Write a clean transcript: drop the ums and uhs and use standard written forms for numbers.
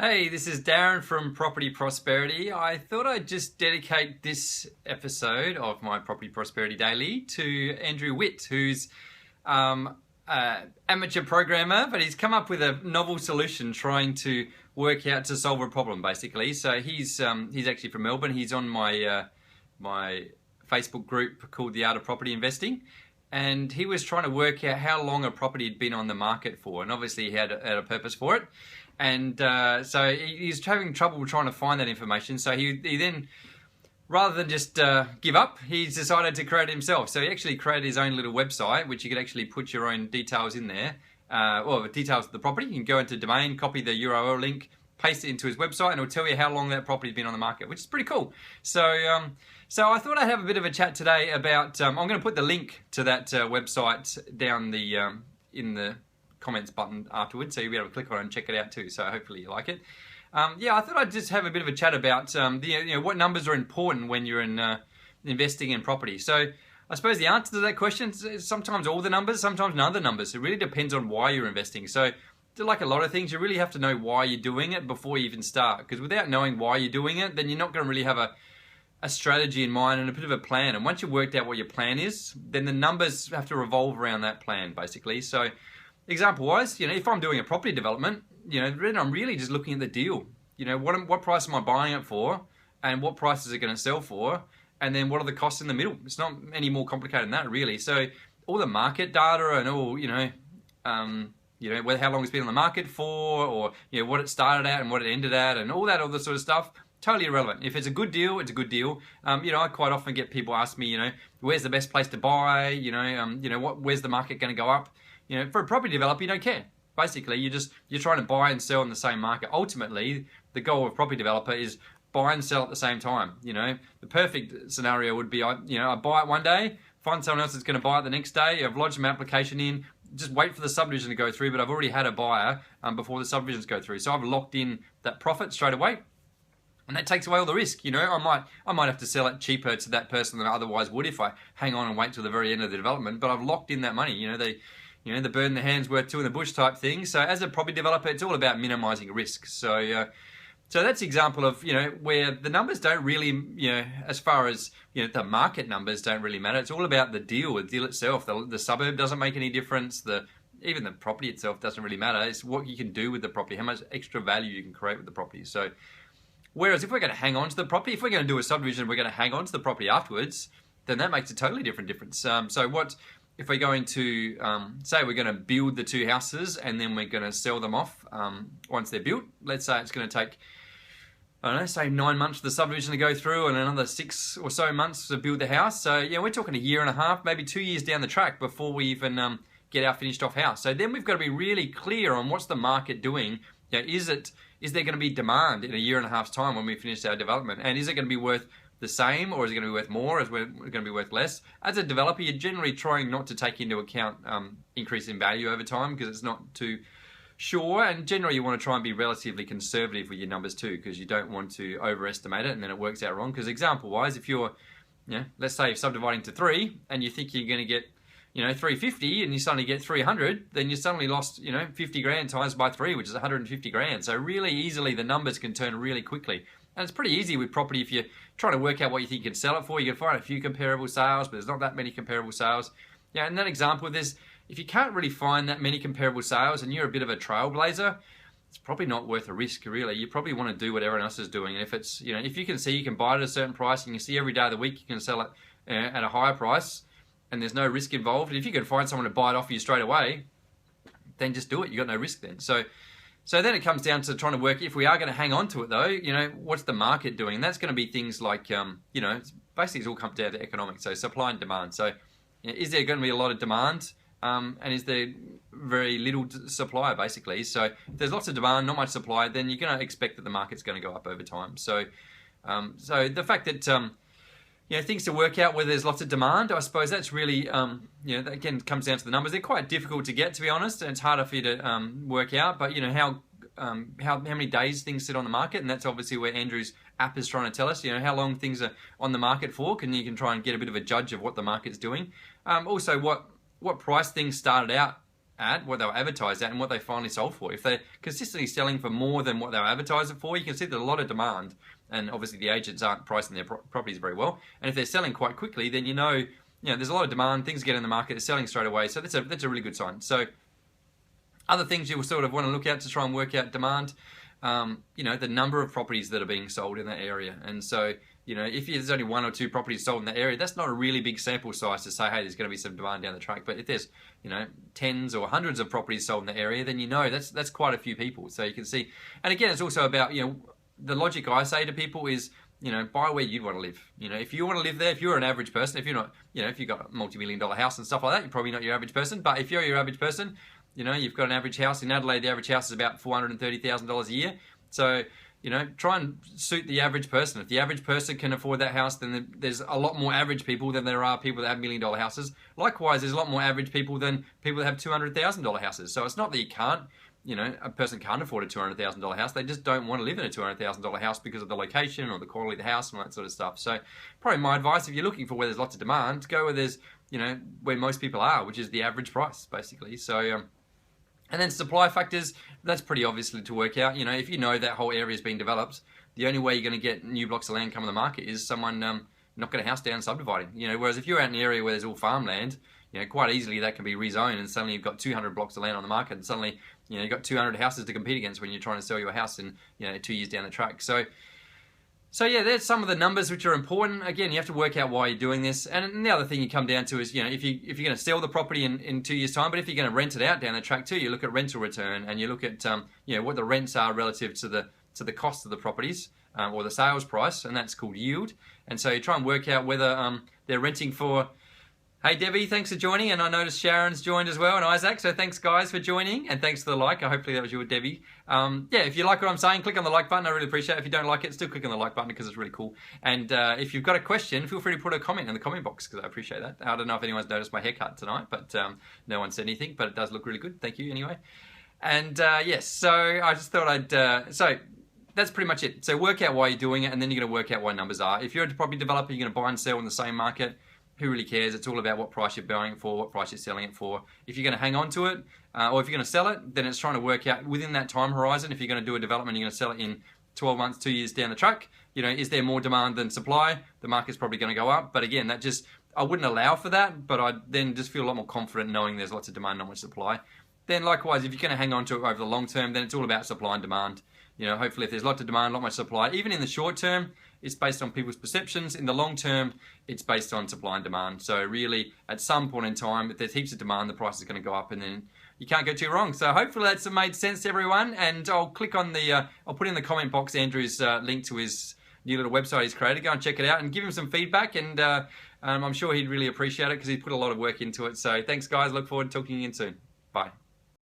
Hey, this is Darren from Property Prosperity. I thought I'd just dedicate this episode of my Property Prosperity Daily to Andrew Witt, who's amateur programmer, but he's come up with a novel solution trying to work out to solve a problem, basically. So he's actually from Melbourne. He's on my my Facebook group called The Art of Property Investing, and he was trying to work out how long a property had been on the market for, and obviously he had a purpose for it. And so he's having trouble trying to find that information. So he then, rather than just give up, he's decided to create it himself. So he actually created his own little website, which you could actually put your own details in there, or the details of the property. You can go into domain, copy the URL link, paste it into his website, and it'll tell you how long that property's been on the market, which is pretty cool. So, so I thought I'd have a bit of a chat today about. I'm going to put the link to that website down the in the comments button afterwards, so you'll be able to click on it and check it out too. So hopefully you like it. Yeah, I thought I'd just have a bit of a chat about what numbers are important when you're investing in property. So I suppose the answer to that question is sometimes all the numbers, sometimes none of the numbers. It really depends on why you're investing. So like a lot of things, you really have to know why you're doing it before you even start. Because without knowing why you're doing it, then you're not going to really have a strategy in mind and a bit of a plan. And once you've worked out what your plan is, then the numbers have to revolve around that plan, basically. So example-wise, if I'm doing a property development, then I'm really just looking at the deal. What price am I buying it for, and what price is it going to sell for, and then what are the costs in the middle? It's not any more complicated than that, really. So all the market data and all, how long it's been on the market for, or what it started at and what it ended at, and all that other sort of stuff. Totally irrelevant. If it's a good deal, it's a good deal. I quite often get people ask me, where's the best place to buy? Where's the market going to go up? For a property developer, you don't care. Basically, you're trying to buy and sell in the same market. Ultimately, the goal of a property developer is buy and sell at the same time. The perfect scenario would be, I buy it one day, find someone else that's going to buy it the next day. I've lodged my application in, just wait for the subdivision to go through, but I've already had a buyer before the subdivisions go through. So I've locked in that profit straight away. And that takes away all the risk. I might have to sell it cheaper to that person than I otherwise would if I hang on and wait till the very end of the development. But I've locked in that money. The bird in the hand's worth two in the bush type thing. So as a property developer, it's all about minimizing risk. So that's an example of where the numbers don't really as far as the market numbers don't really matter. It's all about the deal itself. The suburb doesn't make any difference. Even the property itself doesn't really matter. It's what you can do with the property, how much extra value you can create with the property. So whereas if we're going to hang on to the property, if we're going to do a subdivision, we're going to hang on to the property afterwards, then that makes a totally different difference. So if we're going to, say we're going to build the two houses and then we're going to sell them off once they're built. Let's say it's going to take, I don't know, say 9 months for the subdivision to go through and another 6 or so months to build the house. So we're talking a year and a half, maybe 2 years down the track before we even get our finished off house. So then we've got to be really clear on what's the market doing. Is there going to be demand in a year and a half's time when we finish our development? And is it going to be worth the same, or is it going to be worth more? Is it going to be worth less? As a developer, you're generally trying not to take into account increase in value over time because it's not too sure. And generally, you want to try and be relatively conservative with your numbers too, because you don't want to overestimate it and then it works out wrong. Because example-wise, if you're, let's say you're subdividing to 3 and you think you're going to get 350 and you suddenly get 300, then you suddenly lost 50 grand times by 3, which is 150 grand. So really easily the numbers can turn really quickly. And it's pretty easy with property if you're trying to work out what you think you can sell it for. You can find a few comparable sales, but there's not that many comparable sales. In that example, if you can't really find that many comparable sales and you're a bit of a trailblazer, it's probably not worth a risk, really. You probably want to do what everyone else is doing. And if it's, if you can see you can buy it at a certain price and you can see every day of the week you can sell it at a higher price and there's no risk involved, and if you can find someone to buy it off you straight away, then just do it. You've got no risk then. So then it comes down to trying to work, if we are going to hang on to it though, what's the market doing? And that's going to be things like, basically it's all comes down to economics, so supply and demand. So is there going to be a lot of demand and is there very little supply basically? So if there's lots of demand, not much supply, then you're going to expect that the market's going to go up over time. So the fact that things to work out where there's lots of demand, I suppose that's really, that again comes down to the numbers. They're quite difficult to get, to be honest, and it's harder for you to work out. But how many days things sit on the market, and that's obviously where Andrew's app is trying to tell us. How long things are on the market for, and you can try and get a bit of a judge of what the market's doing. Also, what price things started out at, what they were advertised at, and what they finally sold for. If they're consistently selling for more than what they were advertised for, you can see there's a lot of demand, and obviously the agents aren't pricing their properties very well. And if they're selling quite quickly, then you know there's a lot of demand, things get in the market, they're selling straight away, so that's a really good sign. So other things you will sort of want to look at to try and work out demand, the number of properties that are being sold in that area. And so, if there's only 1 or 2 properties sold in that area, that's not a really big sample size to say, hey, there's going to be some demand down the track. But if there's, tens or hundreds of properties sold in the area, then that's quite a few people. So you can see, and again, it's also about, the logic I say to people is, buy where you want to live. If you want to live there, if you're an average person, if you're not, if you've got a multi-million-dollar house and stuff like that, you're probably not your average person. But if you're your average person, you've got an average house. In Adelaide, the average house is about $430,000 a year. So, try and suit the average person. If the average person can afford that house, then there's a lot more average people than there are people that have $1 million houses. Likewise, there's a lot more average people than people that have $200,000 houses. So it's not that you can't, a person can't afford a $200,000 house. They just don't want to live in a $200,000 house because of the location or the quality of the house and all that sort of stuff. So probably my advice, if you're looking for where there's lots of demand, go where there's, where most people are, which is the average price, basically. So, and then supply factors, that's pretty obviously to work out. If you know that whole area is being developed, the only way you're going to get new blocks of land come on the market is someone knocking a house down and subdividing. Whereas if you're out in an area where there's all farmland, quite easily that can be rezoned, and suddenly you've got 200 blocks of land on the market, and suddenly you've got 200 houses to compete against when you're trying to sell your house in 2 years down the track. So yeah, there's some of the numbers which are important. Again, you have to work out why you're doing this. And the other thing you come down to is, if you're going to sell the property in 2 years' time, but if you're going to rent it out down the track too, you look at rental return, and you look at what the rents are relative to the cost of the properties or the sales price, and that's called yield. And so you try and work out whether they're renting for. Hey Debbie, thanks for joining, and I noticed Sharon's joined as well, and Isaac, so thanks guys for joining, and thanks for the like. Hopefully that was you, Debbie. If you like what I'm saying, click on the like button. I really appreciate it. If you don't like it, still click on the like button because it's really cool. And if you've got a question, feel free to put a comment in the comment box because I appreciate that. I don't know if anyone's noticed my haircut tonight, but no one said anything, but it does look really good. Thank you anyway. And yes, so I just thought so that's pretty much it. So work out why you're doing it, and then you're going to work out what numbers are. If you're a property developer, you're going to buy and sell in the same market. Who really cares? It's all about what price you're buying it for, what price you're selling it for. If you're going to hang on to it, or if you're going to sell it, then it's trying to work out within that time horizon. If you're going to do a development, you're going to sell it in 12 months, 2 years down the track. Is there more demand than supply? The market's probably going to go up. But again, I wouldn't allow for that, but I then just feel a lot more confident knowing there's lots of demand, not much supply. Then likewise, if you're going to hang on to it over the long term, then it's all about supply and demand. Hopefully if there's lots of demand, not much supply, even in the short term, it's based on people's perceptions. In the long term, it's based on supply and demand. So really, at some point in time, if there's heaps of demand, the price is going to go up, and then you can't go too wrong. So hopefully that's made sense to everyone. And I'll click on I'll put in the comment box Andrew's link to his new little website he's created. Go and check it out and give him some feedback. And I'm sure he'd really appreciate it because he put a lot of work into it. So thanks, guys. Look forward to talking again soon. Bye.